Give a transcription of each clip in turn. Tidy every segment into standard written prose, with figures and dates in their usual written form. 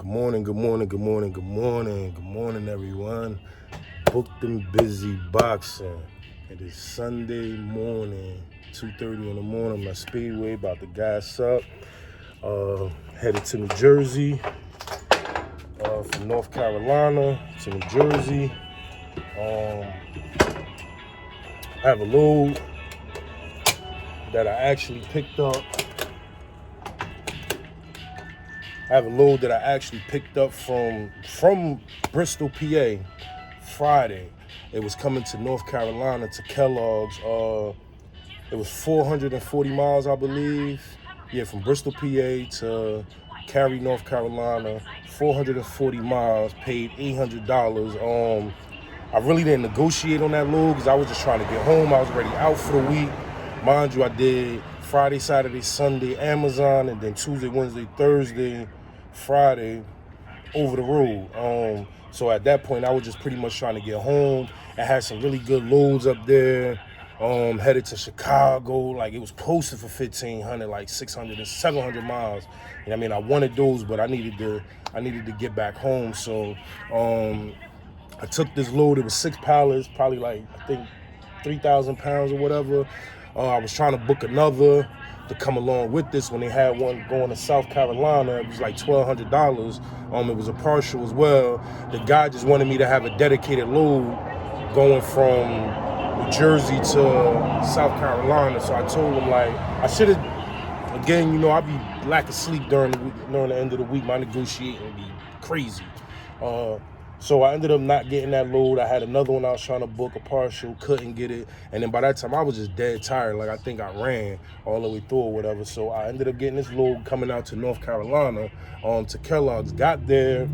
Good morning, good morning, good morning, good morning, good morning, everyone. Booked and busy boxing. It is Sunday morning, 2:30 in the morning. I'm at Speedway, about to gas up. Headed to New Jersey, from North Carolina to New Jersey. I have a load that I actually picked up. From Bristol, PA, Friday. It was coming to North Carolina to Kellogg's. It was 440 miles, I believe. Yeah, from Bristol, PA to Cary, North Carolina. 440 miles, paid $800. I really didn't negotiate on that load because I was just trying to get home. I was already out for the week. Mind you, I did Friday, Saturday, Sunday, Amazon, and then Tuesday, Wednesday, Thursday, Friday, over the road. So at that point, I was just pretty much trying to get home. I had some really good loads up there. Headed to Chicago, like it was posted for 1,500, like 600 and 700 miles. And I mean, I wanted those, but I needed to get back home. So I took this load. It was 6 pallets, probably like I think 3,000 pounds or whatever. I was trying to book another to come along with this when they had one going to South Carolina. It was like $1,200. It was a partial as well. The guy just wanted me to have a dedicated load going from New Jersey to South Carolina. So I told him, like, I should have, again, I be lack of sleep during the end of the week. My negotiating would be crazy. So I ended up not getting that load. I had another one I was trying to book, a partial, couldn't get it. And then by that time, I was just dead tired. Like, I think I ran all the way through or whatever. So I ended up getting this load coming out to North Carolina, to Kellogg's. Got there,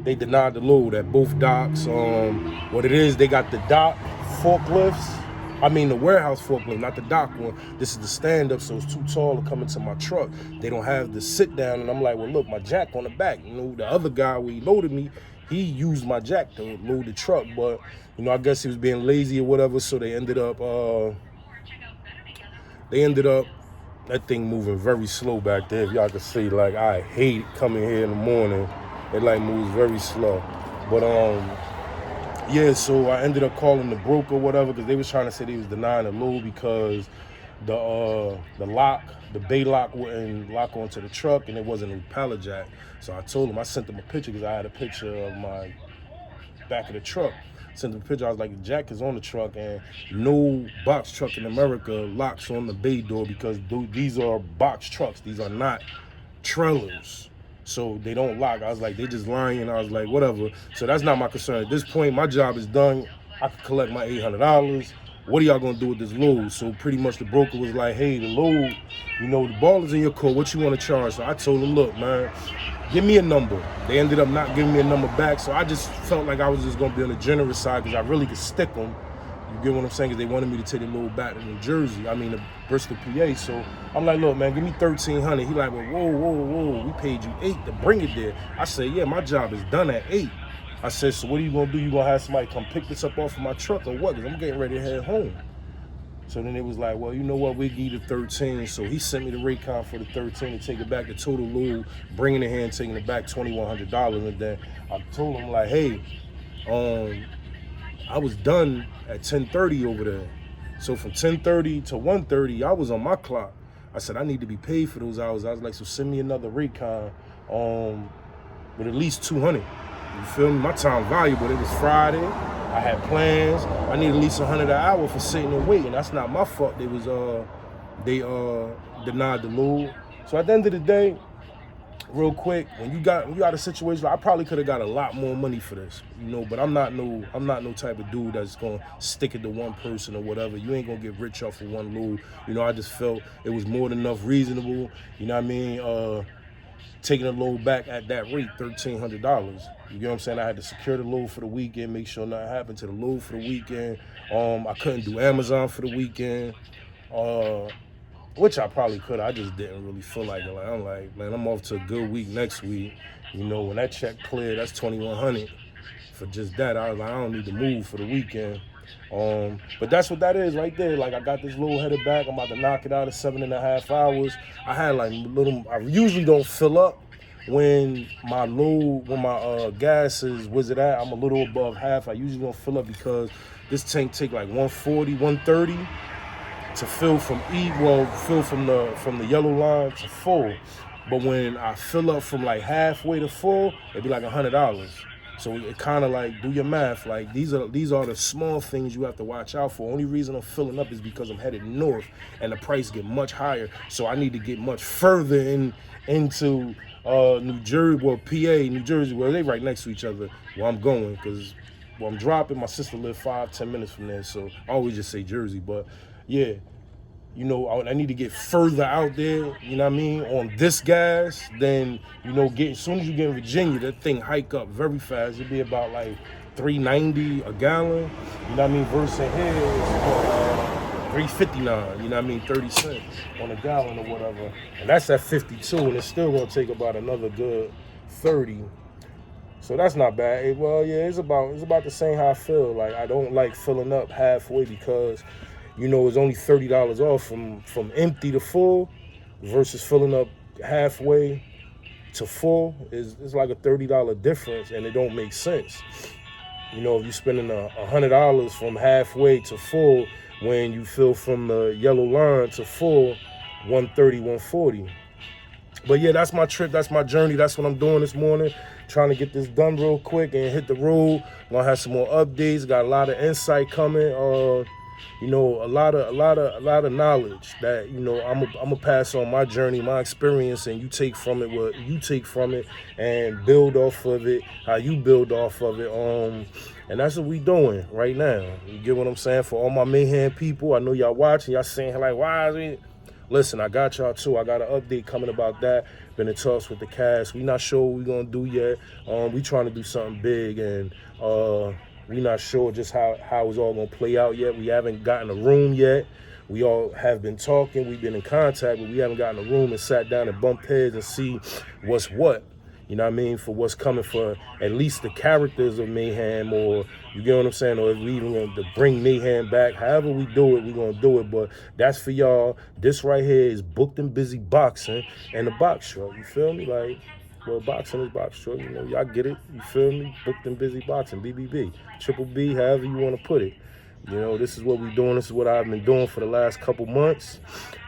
they denied the load at both docks. What it is, they got the dock forklifts. I mean the warehouse forklift, not the dock one. This is the stand-up, so it's too tall to come into my truck. They don't have the sit-down, and I'm like, well, look, my jack on the back. The other guy, when he loaded me, he used my jack to load the truck, but, I guess he was being lazy or whatever, so they ended up, that thing moving very slow back there. If y'all can see, like, I hate coming here in the morning. It, like, moves very slow. But, yeah, so I ended up calling the broker or whatever because they was trying to say they was denying the load because the bay lock wouldn't lock onto the truck and it wasn't a pallet jack. So I told them, I sent them a picture because I had a picture of my back of the truck. Sent them a picture. I was like, the jack is on the truck and no box truck in America locks on the bay door because these are box trucks. These are not trailers. So they don't lock. I was like, they just lying. I was like, whatever. So that's not my concern. At this point, my job is done. I can collect my $800. What are y'all gonna do with this load? So pretty much the broker was like, hey, the load, the ball is in your court. What you want to charge? So I told him, look, man, give me a number. They ended up not giving me a number back. So I just felt like I was just gonna be on the generous side because I really could stick them. You get what I'm saying? Because they wanted me to take the load back to New Jersey. To Bristol, PA. So I'm like, look, man, give me $1,300. He like, well, whoa. We paid you $8 to bring it there. I said, yeah, my job is done at $8. I said, so what are you gonna do? You gonna have somebody come pick this up off of my truck or what? Because I'm getting ready to head home. So then it was like, well, you know what? We need the 13. So he sent me the Raycon for the 13 to take it back. The total load, bringing it here and taking it back $2,100. And then I told him, like, hey, I was done at 10:30 over there. So from 10:30 to 1:30, I was on my clock. I said, I need to be paid for those hours. I was like, so send me another Raycon with at least 200. You feel me? My time valuable. It was Friday. I had plans. I need at least 100 an hour for sitting and waiting. That's not my fault. They denied the load. So at the end of the day, real quick, when you got a situation, I probably could have got a lot more money for this, but I'm not no type of dude that's gonna stick it to one person or whatever. You ain't gonna get rich off of one load. I just felt it was more than enough reasonable, taking the load back at that rate, $1,300. You get what I'm saying? I had to secure the load for the weekend, make sure nothing happened to the load for the weekend. I couldn't do Amazon for the weekend. Which I probably could. I just didn't really feel like it. Like, I'm like, man, I'm off to a good week next week. When that check cleared, that's $2,100 for just that. I was like, I don't need to move for the weekend. But that's what that is right there. Like, I got this load headed back. I'm about to knock it out in 7.5 hours. I had like I usually don't fill up, when my gas is, where's it at? I'm a little above half. I usually don't fill up because this tank take like 140, 130 to fill from fill from the yellow line to full. But when I fill up from like halfway to full, it'd be like $100. So it kind of like, do your math. Like these are the small things you have to watch out for. Only reason I'm filling up is because I'm headed north and the price get much higher. So I need to get much further into New Jersey, well, PA, New Jersey, well, they right next to each other where I'm going, because where I'm dropping, my sister live 5-10 minutes from there. So I always just say Jersey, but yeah. You know, I need to get further out there, you know what I mean, on this gas, then, you know, as soon as you get in Virginia, that thing hike up very fast. It'd be about like $3.90 a gallon, you know what I mean, versus here it's $3.59, you know what I mean, 30 cents on a gallon or whatever. And that's at 52, and it's still gonna take about another good 30. So that's not bad. It's about the same how I feel. Like, I don't like filling up halfway because, you know, it's only $30 off from empty to full versus filling up halfway to full. It's like a $30 difference, and it don't make sense. You know, if you're spending $100 from halfway to full when you fill from the yellow line to full, 130, 140. But yeah, that's my trip, that's my journey, that's what I'm doing this morning. Trying to get this done real quick and hit the road. Gonna have some more updates, got a lot of insight coming. You know, a lot of knowledge that, you know, I'm gonna pass on my journey, my experience, and you take from it what you take from it and build off of it, how you build off of it. And that's what we doing right now. You get what I'm saying? For all my Mayhem people, I know y'all watching, y'all saying like, why is it? Listen, I got y'all too. I got an update coming about that. Been in talks with the cast. We not sure what we gonna do yet. We trying to do something big, and we not sure just how it's all gonna play out yet. We haven't gotten a room yet. We all have been talking. We've been in contact, but we haven't gotten a room and sat down and bumped heads and see what's what. You know what I mean? For what's coming for at least the characters of Mayhem, or you get what I'm saying? Or if we even want to bring Mayhem back, however we do it, we're going to do it. But that's for y'all. This right here is Booked and Busy Boxing and the Box Truck. You feel me? Like, well, boxing is Box Truck. You know, y'all get it. You feel me? Booked and Busy Boxing, BBB. Triple B, however you want to put it. You know, this is what we're doing. This is what I've been doing for the last couple months.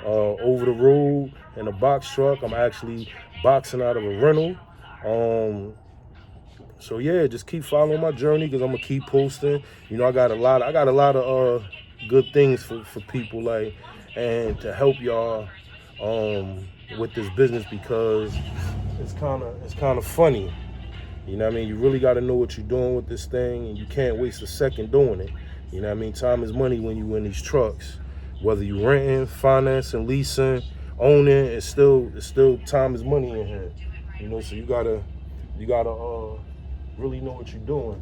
Over the road in a box truck. I'm actually boxing out of a rental. So yeah, just keep following my journey, because I'm gonna keep posting. You know, I got a lot of good things for people, like, and to help y'all with this business, because it's kind of funny. You know what I mean? You really got to know what you're doing with this thing, and you can't waste a second doing it. You know what I mean? Time is money when you in these trucks. Whether you renting, financing, leasing, owning, it's still time is money in here. You know, so you gotta really know what you're doing.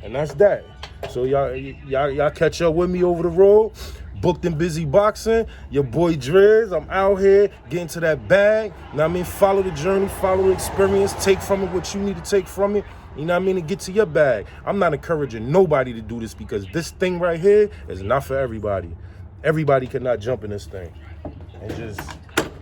And that's that. So y'all catch up with me over the road. Booked and Busy Boxing. Your boy Drez. I'm out here getting to that bag. You know what I mean? Follow the journey, follow the experience, take from it what you need to take from it. You know what I mean? And get to your bag. I'm not encouraging nobody to do this, because this thing right here is not for everybody. Everybody cannot jump in this thing and just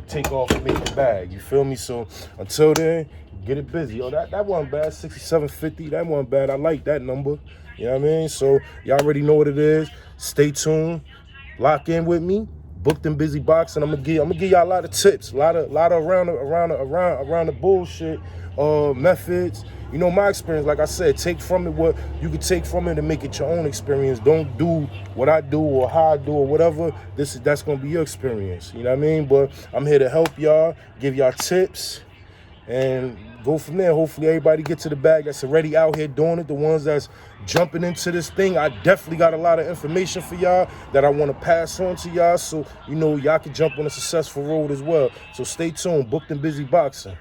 take off and make the bag. You feel me? So until then, get it busy. Oh, that wasn't bad. 6750. That wasn't bad. I like that number. You know what I mean? So y'all already know what it is. Stay tuned. Lock in with me. Booked and Busy Boxing. I'm gonna give y'all a lot of tips, a lot of around the bullshit methods. You know, my experience, like I said, take from it what you can take from it and make it your own experience. Don't do what I do or how I do or whatever. That's gonna be your experience. You know what I mean? But I'm here to help y'all, give y'all tips, and go from there. Hopefully everybody get to the bag that's already out here doing it. The ones that's jumping into this thing, I definitely got a lot of information for y'all that I want to pass on to y'all, so you know y'all can jump on a successful road as well. So stay tuned. Booked and Busy Boxing.